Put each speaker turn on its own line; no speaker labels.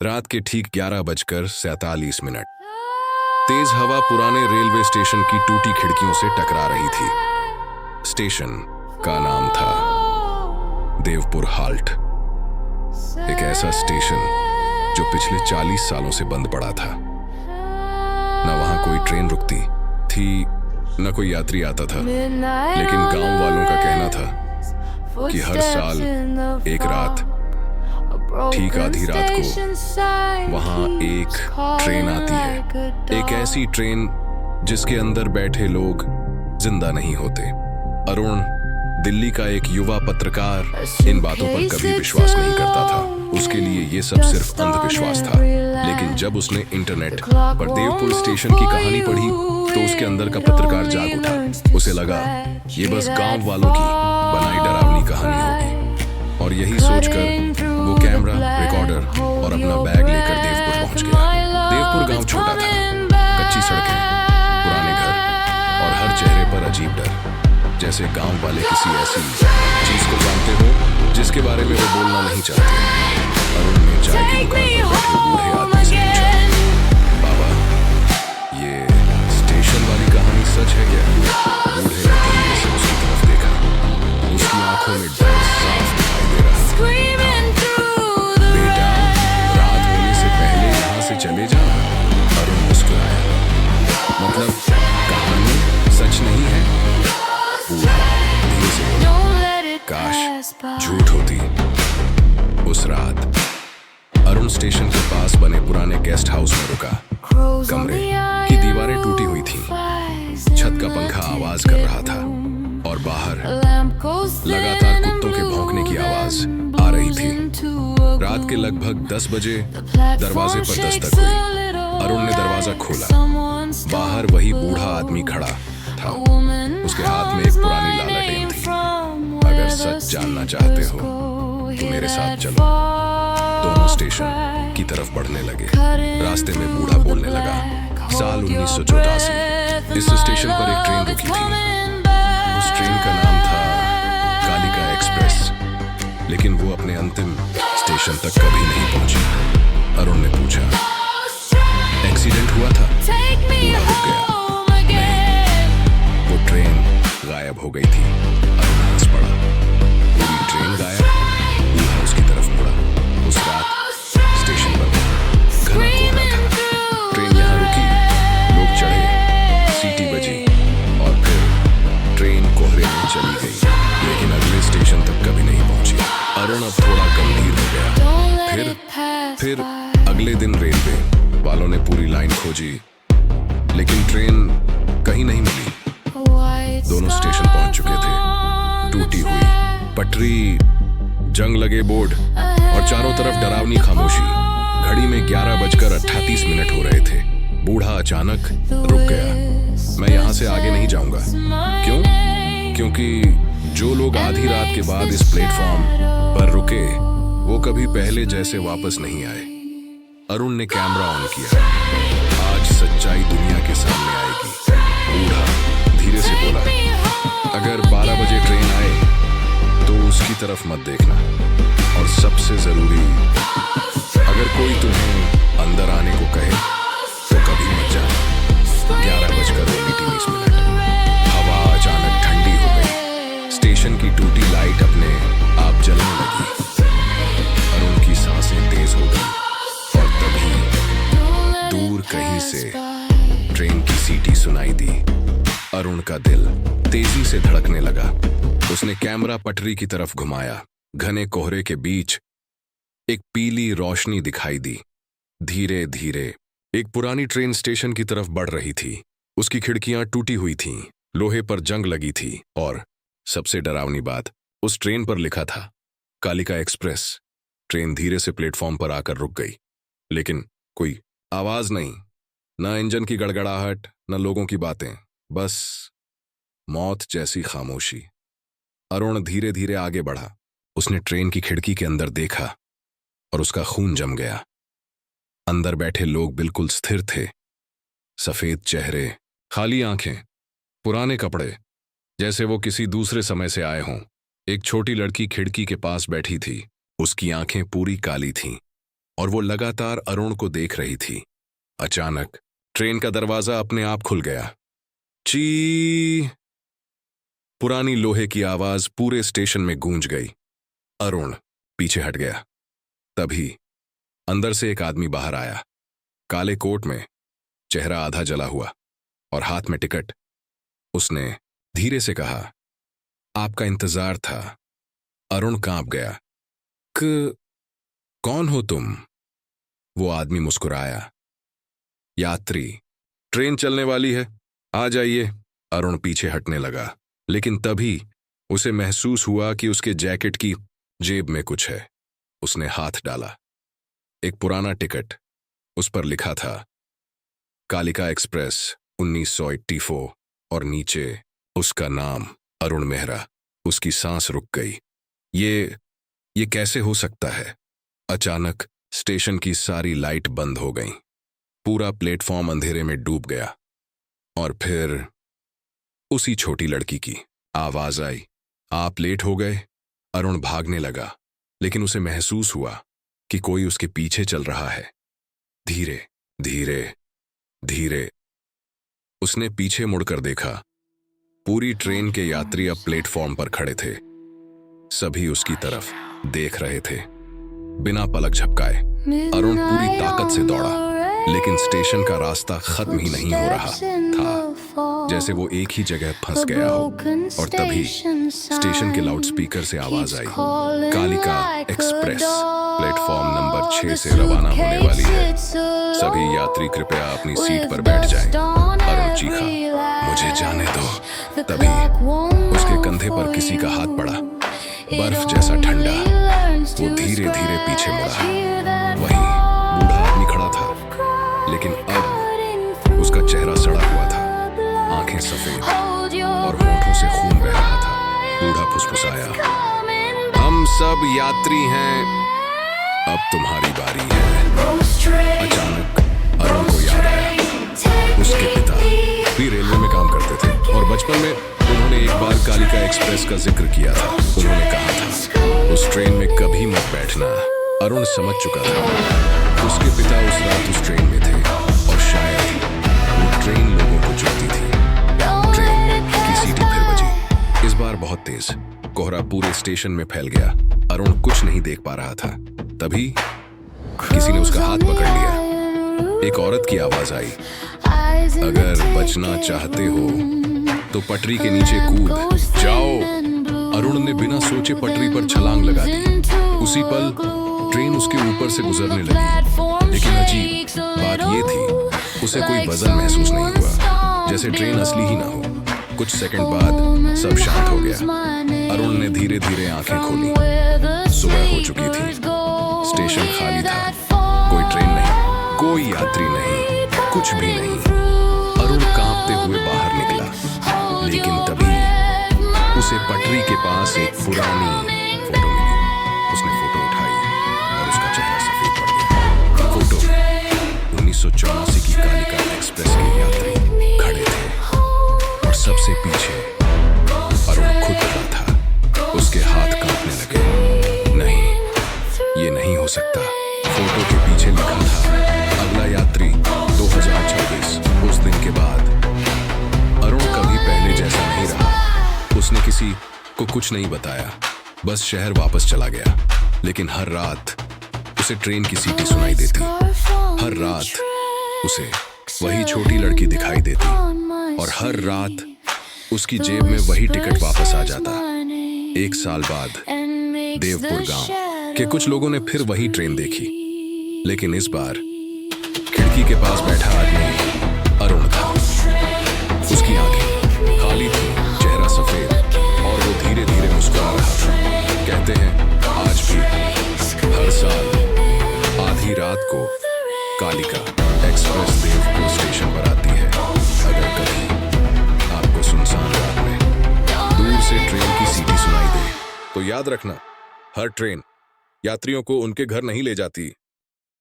रात के ठीक 11:47। तेज हवा पुराने रेलवे स्टेशन की टूटी खिड़कियों से टकरा रही थी। स्टेशन का नाम था देवपुर हाल्ट। एक ऐसा स्टेशन जो पिछले 40 सालों से बंद पड़ा था। न वहां कोई ट्रेन रुकती थी, न कोई यात्री आता था, लेकिन गांव वालों का कहना था कि हर साल एक रात, ठीक आधी रात को वहां एक ट्रेन आती है। एक ऐसी ट्रेन जिसके अंदर बैठे लोग जिंदा नहीं होते। अरुण, दिल्ली का एक युवा पत्रकार, इन बातों पर कभी विश्वास नहीं करता था। उसके लिए ये सब सिर्फ अंधविश्वास था। लेकिन जब उसने इंटरनेट पर देवपुर स्टेशन की कहानी पढ़ी तो उसके अंदर का पत्रकार जाग उठा। उसे लगा ये बस गांव वालों की बनाई डरावनी कहानी होगी, और यही सोचकर वो कैमरा, रिकॉर्डर और अपना बैग लेकर देवपुर पहुंच गया। देवपुर गांव छोटा था, कच्ची सड़कें, पुराने घर और हर चेहरे पर अजीब डर, जैसे गांव वाले किसी ऐसी चीज को जानते हो जिसके बारे में वो बोलना नहीं चाहते। अरुण ने चाय की दुकान पर बैठे बूढ़े आदमी से पूछा, बाबा, ये स्टेशन वाली कहानी सच है क्या? बूढ़े ने धीरे से उसकी तरफ देखा। उसकी आंखों में डर साफ दिखाई दे रहा था। बेटा, रात होने से पहले यहाँ से चले जा। अरुण मुस्कुराया। मतलब कहानी सच नहीं है? बूढ़ा धीरे से बोला, काश झूठ होती। उस रात अरुण स्टेशन के पास बने पुराने गेस्ट हाउस में रुका। कमरे की दीवारें टूटी हुई थीं, छत का पंखा आवाज कर रहा था और बाहर लगातार कुत्तों के भौंकने की आवाज आ रही थी। रात के लगभग 10 बजे दरवाजे पर दस्तक हुई। अरुण ने दरवाजा खोला। बाहर वही बूढ़ा आदमी खड़ा था। उसके हाथ में एक पुरानी लालटेन थी। अगर सच जानना चाहते हो तो मेरे साथ चलो। दोनों स्टेशन की तरफ बढ़ने लगे। रास्ते में बूढ़ा बोलने लगा, साल 1984 इस स्टेशन पर एक ट्रेन रुकी थी। उस ट्रेन का नाम था कालिका एक्सप्रेस, लेकिन वो अपने अंतिम स्टेशन तक कभी नहीं पहुंची। अरुण ने पूछा, एक्सीडेंट हुआ था? बूढ़ा रुक गया। नहीं, वो ट्रेन गायब हो गई थी। अरुण हंस पड़ा। पूरी ट्रेन गायब? बूढ़ा उसकी तरफ मुड़ा। उस रात स्टेशन पर घना कोहरा था। ट्रेन यहाँ रुकी, लोग चढ़े, सीटी बजी और फिर ट्रेन कोहरे में चली गई, लेकिन अगले स्टेशन तक कभी नहीं पहुंची। अरुण अब थोड़ा गंभीर हो गया। फिर अगले दिन रेलवे वालों ने पूरी लाइन खोजी, लेकिन ट्रेन कहीं नहीं मिली। दोनों स्टेशन पहुंच चुके थे। टूटी हुई पटरी, जंग लगे बोर्ड और चारों तरफ डरावनी खामोशी। घड़ी में 11:38 हो रहे थे। बूढ़ा अचानक रुक गया। मैं यहाँ से आगे नहीं जाऊंगा। क्यों? क्योंकि जो लोग आधी रात के बाद इस प्लेटफॉर्म पर रुके वो कभी पहले जैसे वापस नहीं आए। अरुण ने कैमरा ऑन किया। आज सच्चाई दुनिया के सामने आएगी। बूढ़ा धीरे से बोला, अगर 12 बजे ट्रेन आए तो उसकी तरफ मत देखना, और सबसे जरूरी, अगर कोई तुम्हें अंदर आने को कहे तो कभी मत जाना। 11:19। हवा अचानक ठंडी हो गई। स्टेशन की टूटी लाइट अपने आप जलने लगी। अरुण की सांसें तेज हो गई और तभी दूर कहीं से ट्रेन की सीटी सुनाई दी। अरुण का दिल तेजी से धड़कने लगा। उसने कैमरा पटरी की तरफ घुमाया। घने कोहरे के बीच एक पीली रोशनी दिखाई दी। धीरे धीरे एक पुरानी ट्रेन स्टेशन की तरफ बढ़ रही थी। उसकी खिड़कियां टूटी हुई थीं, लोहे पर जंग लगी थी, और सबसे डरावनी बात, उस ट्रेन पर लिखा था कालिका एक्सप्रेस। ट्रेन धीरे से प्लेटफॉर्म पर आकर रुक गई, लेकिन कोई आवाज नहीं, न इंजन की गड़गड़ाहट, न लोगों की बातें, बस मौत जैसी खामोशी। अरुण धीरे धीरे आगे बढ़ा। उसने ट्रेन की खिड़की के अंदर देखा और उसका खून जम गया। अंदर बैठे लोग बिल्कुल स्थिर थे। सफेद चेहरे, खाली आंखें, पुराने कपड़े, जैसे वो किसी दूसरे समय से आए हों। एक छोटी लड़की खिड़की के पास बैठी थी। उसकी आंखें पूरी काली थीं। और वो लगातार अरुण को देख रही थी। अचानक ट्रेन का दरवाजा अपने आप खुल गया। ची! पुरानी लोहे की आवाज पूरे स्टेशन में गूंज गई। अरुण पीछे हट गया। तभी अंदर से एक आदमी बाहर आया, काले कोट में, चेहरा आधा जला हुआ और हाथ में टिकट। उसने धीरे से कहा, आपका इंतजार था। अरुण कांप गया। कौन हो तुम? वो आदमी मुस्कुराया। यात्री, ट्रेन चलने वाली है, आ जाइए। अरुण पीछे हटने लगा, लेकिन तभी उसे महसूस हुआ कि उसके जैकेट की जेब में कुछ है। उसने हाथ डाला। एक पुराना टिकट, उस पर लिखा था कालिका एक्सप्रेस 1984 और नीचे उसका नाम अरुण मेहरा। उसकी सांस रुक गई। ये कैसे हो सकता है? अचानक स्टेशन की सारी लाइट बंद हो गईं। पूरा प्लेटफॉर्म अंधेरे में डूब गया और फिर उसी छोटी लड़की की आवाज आई, आप लेट हो गए। अरुण भागने लगा, लेकिन उसे महसूस हुआ कि कोई उसके पीछे चल रहा है। धीरे धीरे धीरे उसने पीछे मुड़कर देखा। पूरी ट्रेन के यात्री अब प्लेटफॉर्म पर खड़े थे। सभी उसकी तरफ देख रहे थे, बिना पलक झपकाए। अरुण पूरी ताकत से दौड़ा, लेकिन स्टेशन का रास्ता खत्म ही नहीं हो रहा था, जैसे वो एक ही जगह फंस गया हो। और तभी स्टेशन के लाउडस्पीकर से आवाज आई, कालिका एक्सप्रेस प्लेटफॉर्म नंबर 6 से रवाना होने वाली है। सभी यात्री कृपया अपनी सीट पर बैठ जाएं। अरुण चीखा, मुझे जाने दो। तभी उसके कंधे पर किसी का हाथ पड़ा, बर्फ जैसा ठंडा। वो धीरे धीरे पीछे मुड़ा। वहीं बूढ़ा आदमी खड़ा था, लेकिन अब उसका चेहरा सड़ा हुआ था, आंखें सफेद और होठों से खून बह रहा था। बूढ़ा फुसफुसाया, हम सब यात्री हैं, अब तुम्हारी बारी है। अचानक अरुण को याद आया, उसके पिता भी रेलवे में काम करते थे और बचपन में उन्होंने एक बार कालिका एक्सप्रेस का जिक्र किया था। उन्होंने कहा था, उस ट्रेन में कभी मत बैठना। अरुण समझ चुका था, उसके पिता उस रात उस ट्रेन में थे और शायद वो ट्रेन लोगों को जोड़ती थी। ट्रेन की सीटी फिर बजी, इस बार बहुत तेज। कोहरा पूरे स्टेशन में फैल गया। अरुण कुछ नहीं देख पा रहा था। तभी किसी ने उसका हाथ पकड़ लिया। एक औरत की आवाज आई, अगर बचना चाहते हो तो पटरी के नीचे कूद जाओ। अरुण ने बिना सोचे पटरी पर छलांग लगा दी। उसी पल ट्रेन उसके ऊपर से गुजरने लगी, लेकिन अजीब बात यह थी, उसे कोई वजन महसूस नहीं हुआ, जैसे ट्रेन असली ही ना हो। कुछ सेकंड बाद सब शांत हो गया। अरुण ने धीरे धीरे आंखें खोली। सुबह हो चुकी थी, स्टेशन खाली था, कोई ट्रेन नहीं, कोई यात्री नहीं, कुछ भी नहीं। अरुण कांपते हुए बाहर निकला, लेकिन तभी उसे पटरी के पास एक पुरानी फोटो मिली। उसने फोटो उठाई और उसका चेहरा सफेद पड़ गया। फोटो 1984 की कालिका एक्सप्रेस के यात्री खड़े थे और सबसे पीछे अरुण खुद खड़ा था। उसके हाथ कांपने लगे। नहीं, ये नहीं हो सकता। फोटो के पीछे लिखा था, अगला यात्री 2026। उस दिन के बाद अरुण कभी पहले जैसा नहीं रहा। उसने किसी को कुछ नहीं बताया, बस शहर वापस चला गया। लेकिन हर रात उसे ट्रेन की सीटी सुनाई देती। हर रात उसे वही छोटी लड़की दिखाई देती और हर रात उसकी जेब में वही टिकट वापस आ जाता। 1 साल बाद देवपुर गांव के कुछ लोगों ने फिर वही ट्रेन देखी, लेकिन इस बार खिड़की के पास बैठा आदमी अरुण था। उसकी आंखें खाली थी, चेहरा सफेद, और वो धीरे धीरे मुस्कुरा रहा था। कहते हैं आज भी हर साल आधी रात को कालिका एक्सप्रेस देवपुर स्टेशन पर आती है। अगर कभी आपको सुनसान रात में दूर से ट्रेन की सीटी सुनाई दे तो याद रखना, हर ट्रेन यात्रियों को उनके घर नहीं ले जाती।